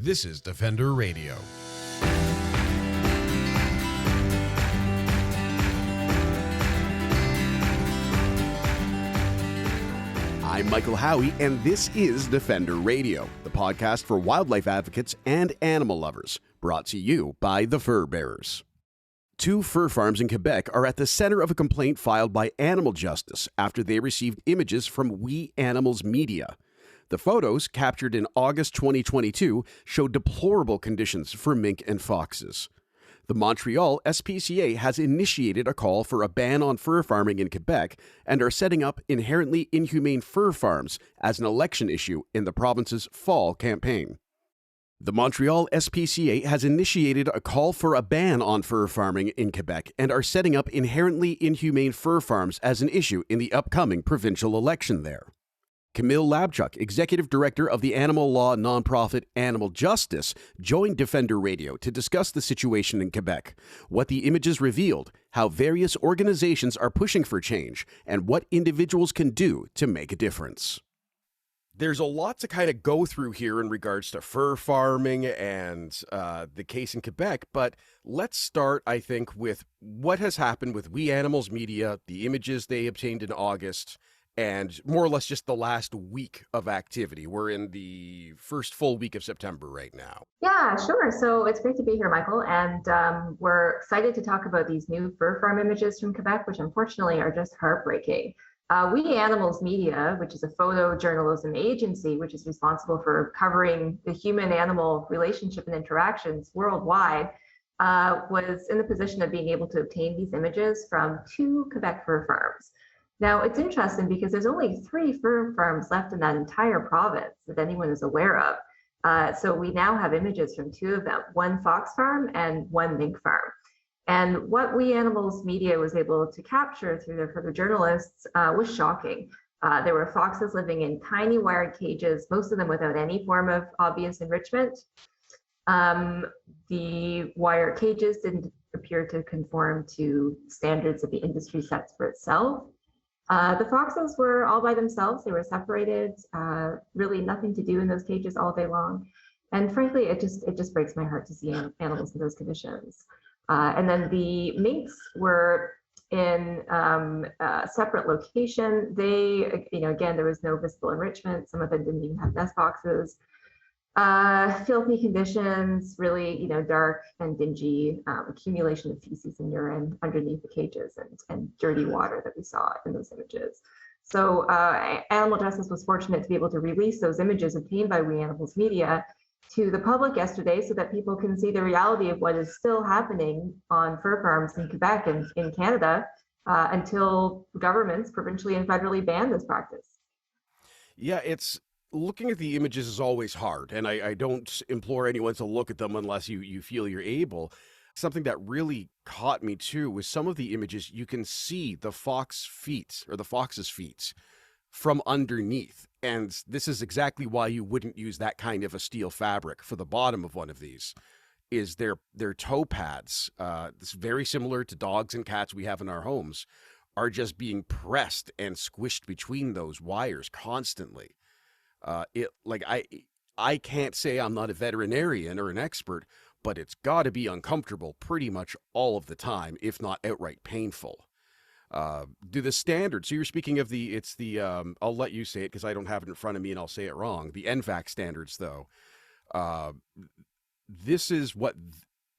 This is Defender Radio. I'm Michael Howie, and this is Defender Radio, the podcast for wildlife advocates and animal lovers, brought to you by the Fur Bearers. 2 fur farms in Quebec are at the center of a complaint filed by Animal Justice after they received images from We Animals Media. The photos, captured in August 2022, show deplorable conditions for mink and foxes. The Montreal SPCA has initiated a call for a ban on fur farming in Quebec and are setting up inherently inhumane fur farms as an election issue in the province's fall campaign. The Montreal SPCA has initiated a call for a ban on fur farming in Quebec and are setting up inherently inhumane fur farms as an issue in the upcoming provincial election there. Camille Labchuk, executive director of the animal law nonprofit Animal Justice, joined Defender Radio to discuss the situation in Quebec, what the images revealed, how various organizations are pushing for change, and what individuals can do to make a difference. There's a lot to kind of go through here in regards to fur farming and the case in Quebec, but let's start, I think, with what has happened with We Animals Media, the images they obtained in August, and more or less just the last week of activity. We're in the first full week of September right now. Yeah, sure. So it's great to be here, Michael. And we're excited to talk about these new fur farm images from Quebec, which unfortunately are just heartbreaking. We Animals Media, which is a photojournalism agency, which is responsible for covering the human-animal relationship and interactions worldwide, was in the position of being able to obtain these images from 2 Quebec fur farms. Now, it's interesting because there's only 3 fur farms left in that entire province that anyone is aware of. So we now have images from 2 of them, 1 fox farm and 1 mink farm. And what We Animals Media was able to capture through their photojournalists was shocking. There were foxes living in tiny wired cages, most of them without any form of obvious enrichment. The wire cages didn't appear to conform to standards that the industry sets for itself. The foxes were all by themselves. They were separated, really nothing to do in those cages all day long. And frankly, it just breaks my heart to see animals in those conditions. And then the minks were in a separate location. They, again, there was no visible enrichment. Some of them didn't even have nest boxes. Filthy conditions, really, dark and dingy, accumulation of feces and urine underneath the cages and dirty water that we saw in those images. So Animal Justice was fortunate to be able to release those images obtained by We Animals Media to the public yesterday so that people can see the reality of what is still happening on fur farms in Quebec and in Canada until governments provincially and federally ban this practice. Yeah, looking at the images is always hard, and I don't implore anyone to look at them unless you feel you're able. Something that really caught me too was some of the images you can see the fox's feet from underneath. And this is exactly why you wouldn't use that kind of a steel fabric for the bottom of one of these, is their toe pads. It's very similar to dogs and cats we have in our homes, are just being pressed and squished between those wires constantly. I can't say I'm not a veterinarian or an expert, but it's got to be uncomfortable pretty much all of the time, if not outright painful. Do the standards, so you're speaking of I'll let you say it because I don't have it in front of me and I'll say it wrong. The NVAC standards, though, this is what,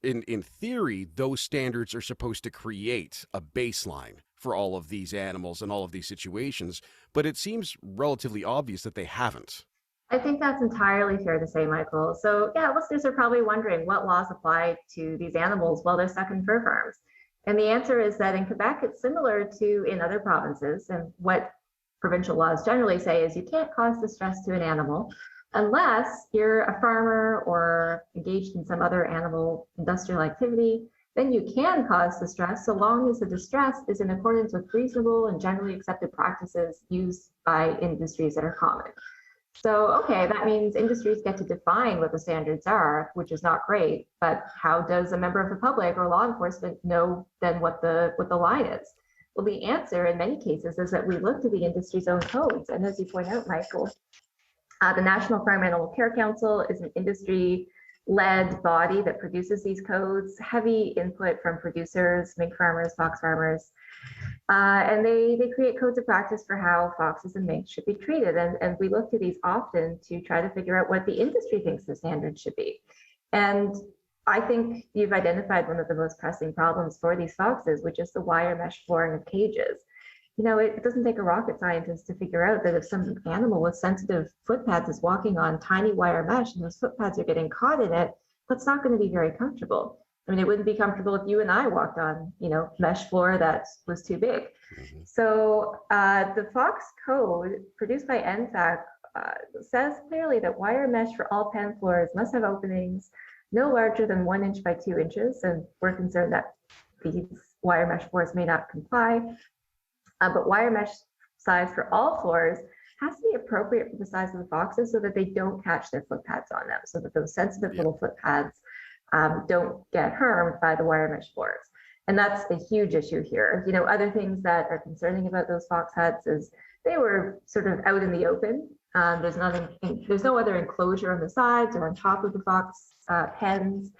in theory, those standards are supposed to create a baseline for all of these animals and all of these situations, but it seems relatively obvious that they haven't. I think that's entirely fair to say, Michael. So yeah, listeners are probably wondering what laws apply to these animals while they're stuck in fur farms. And the answer is that in Quebec, it's similar to in other provinces. And what provincial laws generally say is you can't cause distress to an animal unless you're a farmer or engaged in some other animal industrial activity. Then you can cause distress so long as the distress is in accordance with reasonable and generally accepted practices used by industries that are common. So, okay, that means industries get to define what the standards are, which is not great, but how does a member of the public or law enforcement know then what the line is? Well, the answer in many cases is that we look to the industry's own codes. And as you point out, Michael, The National Farm Animal Care Council is an industry-led body that produces these codes, heavy input from producers, mink farmers, fox farmers, and they create codes of practice for how foxes and mink should be treated. And we look to these often to try to figure out what the industry thinks the standards should be. And I think you've identified one of the most pressing problems for these foxes, which is the wire mesh flooring of cages. It doesn't take a rocket scientist to figure out that if some animal with sensitive foot pads is walking on tiny wire mesh and those foot pads are getting caught in it, that's not going to be very comfortable. I mean, it wouldn't be comfortable if you and I walked on, mesh floor that was too big. Mm-hmm. So the Fox code produced by NFAC says clearly that wire mesh for all pen floors must have openings no larger than 1 inch by 2 inches. And we're concerned that these wire mesh floors may not comply. But wire mesh size for all floors has to be appropriate for the size of the foxes so that they don't catch their foot pads on them, so that those sensitive little foot pads don't get harmed by the wire mesh floors. And that's a huge issue here. Other things that are concerning about those fox huts is they were sort of out in the open. There's no other enclosure on the sides or on top of the fox pens.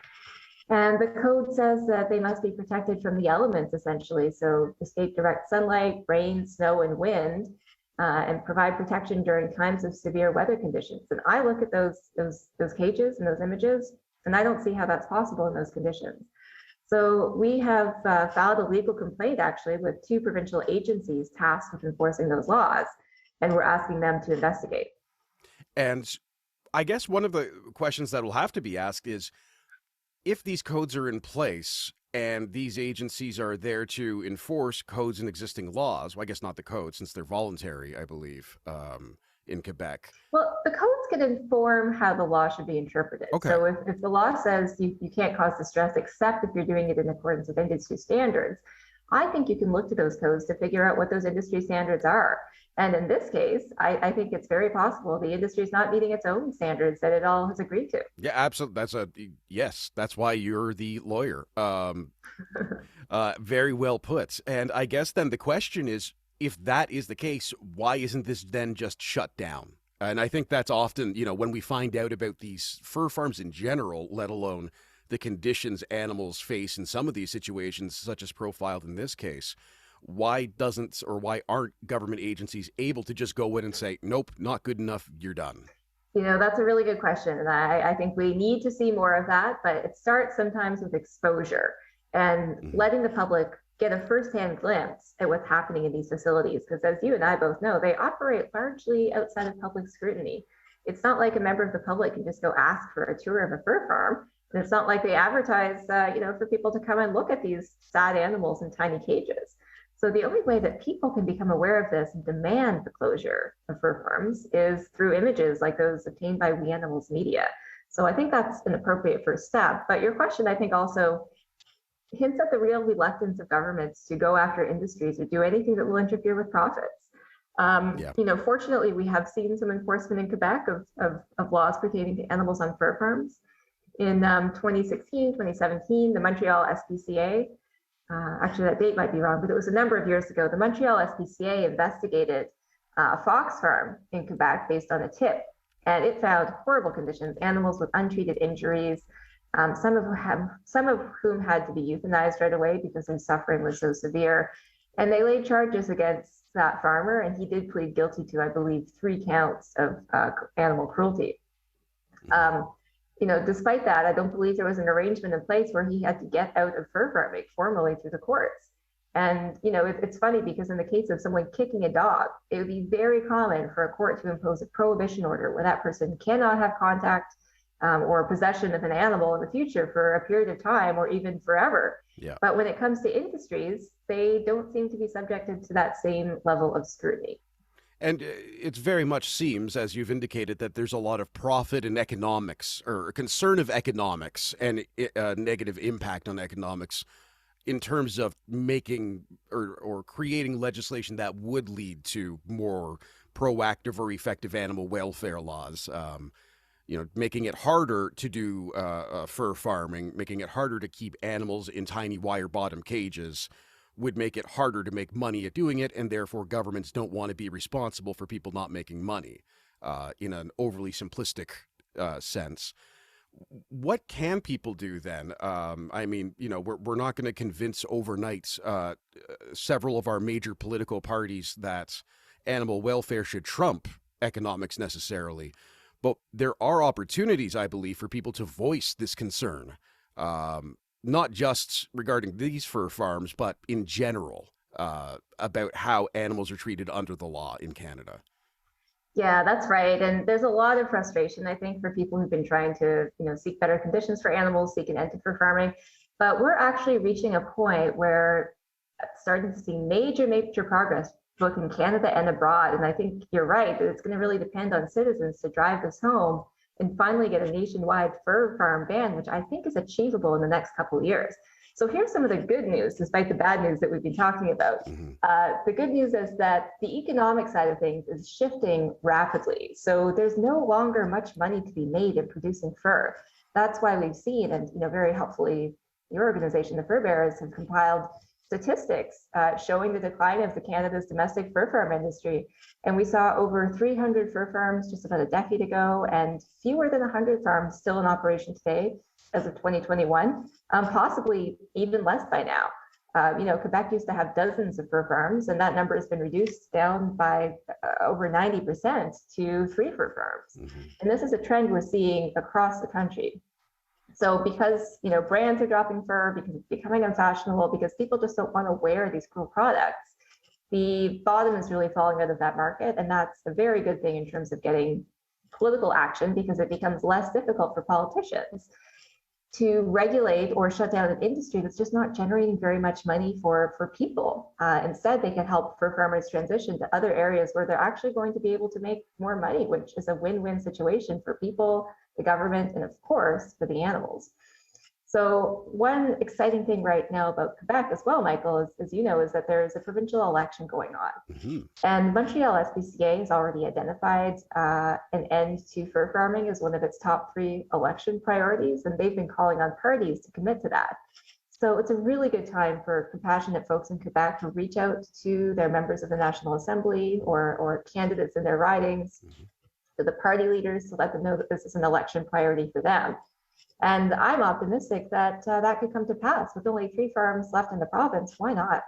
And the code says that they must be protected from the elements, essentially. So escape direct sunlight, rain, snow, and wind, and provide protection during times of severe weather conditions. And I look at those cages and those images, and I don't see how that's possible in those conditions. So we have filed a legal complaint, actually, with 2 provincial agencies tasked with enforcing those laws, and we're asking them to investigate. And I guess one of the questions that will have to be asked is, if these codes are in place and these agencies are there to enforce codes and existing laws, well, I guess not the codes since they're voluntary, I believe, in Quebec. Well, the codes can inform how the law should be interpreted. Okay. So if the law says you can't cause distress except if you're doing it in accordance with industry standards, I think you can look to those codes to figure out what those industry standards are. And in this case, I think it's very possible the industry is not meeting its own standards that it all has agreed to. Yeah, absolutely. Yes, that's why you're the lawyer. Very well put. And I guess then the question is, if that is the case, why isn't this then just shut down? And I think that's often, when we find out about these fur farms in general, let alone the conditions animals face in some of these situations, such as profiled in this case, why aren't government agencies able to just go in and say, nope, not good enough, you're done? That's a really good question. And I think we need to see more of that, but it starts sometimes with exposure and letting the public get a firsthand glimpse at what's happening in these facilities. Because as you and I both know, they operate largely outside of public scrutiny. It's not like a member of the public can just go ask for a tour of a fur farm. And it's not like they advertise, for people to come and look at these sad animals in tiny cages. So the only way that people can become aware of this and demand the closure of fur farms is through images like those obtained by We Animals Media. So I think that's an appropriate first step. But your question, I think, also hints at the real reluctance of governments to go after industries or do anything that will interfere with profits. Fortunately, we have seen some enforcement in Quebec of laws pertaining to animals on fur farms. In 2016, 2017, the Montreal SPCA, actually that date might be wrong, but it was a number of years ago, the Montreal SPCA investigated a fox farm in Quebec based on a tip, and it found horrible conditions, animals with untreated injuries, some of whom had to be euthanized right away because their suffering was so severe. And they laid charges against that farmer, and he did plead guilty to, I believe, 3 counts of animal cruelty. Despite that, I don't believe there was an arrangement in place where he had to get out of fur farming formally through the courts. And, it's funny because in the case of someone kicking a dog, it would be very common for a court to impose a prohibition order where that person cannot have contact or possession of an animal in the future for a period of time or even forever. Yeah. But when it comes to industries, they don't seem to be subjected to that same level of scrutiny. And it very much seems, as you've indicated, that there's a lot of profit in economics or concern of economics and negative impact on economics in terms of making or creating legislation that would lead to more proactive or effective animal welfare laws. Making it harder to do fur farming, making it harder to keep animals in tiny wire bottom cages would make it harder to make money at doing it, and therefore governments don't want to be responsible for people not making money. in an overly simplistic sense. What can people do then? I mean, we're not going to convince overnight several of our major political parties that animal welfare should trump economics necessarily. But there are opportunities, I believe, for people to voice this concern, not just regarding these fur farms, but in general, about how animals are treated under the law in Canada. Yeah, that's right. And there's a lot of frustration, I think, for people who've been trying to, seek better conditions for animals, seek an end to fur farming. But we're actually reaching a point where starting to see major progress, both in Canada and abroad. And I think you're right that it's going to really depend on citizens to drive this home and finally get a nationwide fur farm ban, which I think is achievable in the next couple of years. So here's some of the good news, despite the bad news that we've been talking about. The good news is that the economic side of things is shifting rapidly. So there's no longer much money to be made in producing fur. That's why we've seen, and very helpfully, your organization, the Fur Bearers, have compiled statistics showing the decline of Canada's domestic fur farm industry. And we saw over 300 fur farms just about a decade ago, and fewer than 100 farms still in operation today as of 2021, possibly even less by now. Quebec used to have dozens of fur farms, and that number has been reduced down by over 90% to 3 fur farms. And this is a trend we're seeing across the country. So because, brands are dropping fur, because it's becoming unfashionable, because people just don't want to wear these cool products, the bottom is really falling out of that market. And that's a very good thing in terms of getting political action, because it becomes less difficult for politicians to regulate or shut down an industry that's just not generating very much money for people. Instead, they can help fur farmers transition to other areas where they're actually going to be able to make more money, which is a win-win situation for people, the government, and of course, for the animals. So one exciting thing right now about Quebec as well, Michael, is that there's a provincial election going on. And Montreal SPCA has already identified an end to fur farming as one of its top 3 election priorities, and they've been calling on parties to commit to that. So it's a really good time for compassionate folks in Quebec to reach out to their members of the National Assembly or candidates in their ridings, to the party leaders, to let them know that this is an election priority for them. And I'm optimistic that that could come to pass. With only 3 farms left in the province, why not?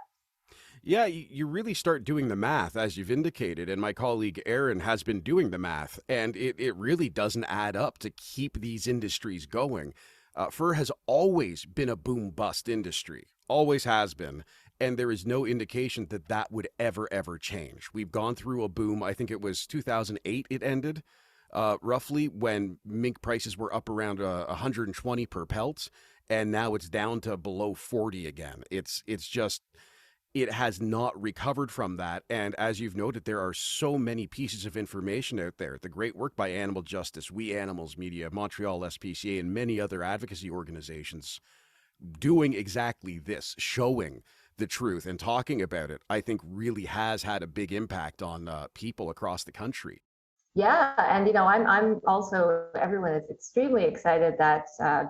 Yeah, you really start doing the math, as you've indicated, and my colleague Aaron has been doing the math, and it really doesn't add up to keep these industries going. Fur has always been a boom-bust industry, always has been, and there is no indication that that would ever change. We've gone through a boom. I think it was 2008 it ended. Roughly, when mink prices were up around 120 per pelt, and now it's down to below 40 again. It's just, it has not recovered from that. And as you've noted, there are so many pieces of information out there. The great work by Animal Justice, We Animals Media, Montreal SPCA, and many other advocacy organizations doing exactly this, showing the truth and talking about it, I think really has had a big impact on people across the country. Yeah, and I'm also, everyone is extremely excited that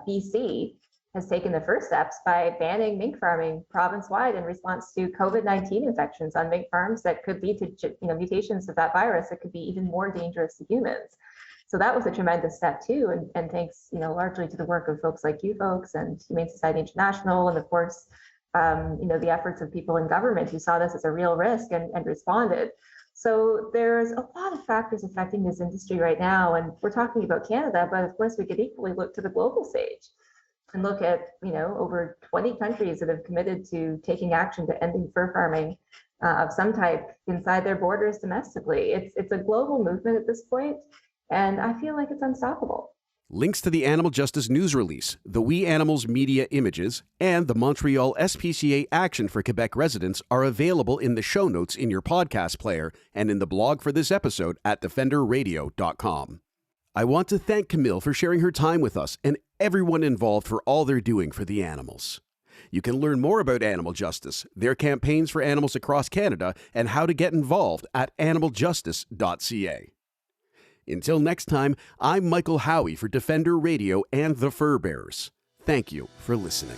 BC has taken the first steps by banning mink farming province-wide in response to COVID-19 infections on mink farms that could lead to mutations of that virus that could be even more dangerous to humans. So that was a tremendous step too, and thanks largely to the work of folks like you folks and Humane Society International, and of course the efforts of people in government who saw this as a real risk and responded. So there's a lot of factors affecting this industry right now, and we're talking about Canada, but of course we could equally look to the global stage and look at over 20 countries that have committed to taking action to ending fur farming of some type inside their borders domestically. It's a global movement at this point, and I feel like it's unstoppable. Links to the Animal Justice news release, the We Animals media images, and the Montreal SPCA action for Quebec residents are available in the show notes in your podcast player and in the blog for this episode at defenderradio.com. I want to thank Camille for sharing her time with us and everyone involved for all they're doing for the animals. You can learn more about Animal Justice, their campaigns for animals across Canada, and how to get involved at animaljustice.ca. Until next time, I'm Michael Howie for Defender Radio and the Fur Bearers. Thank you for listening.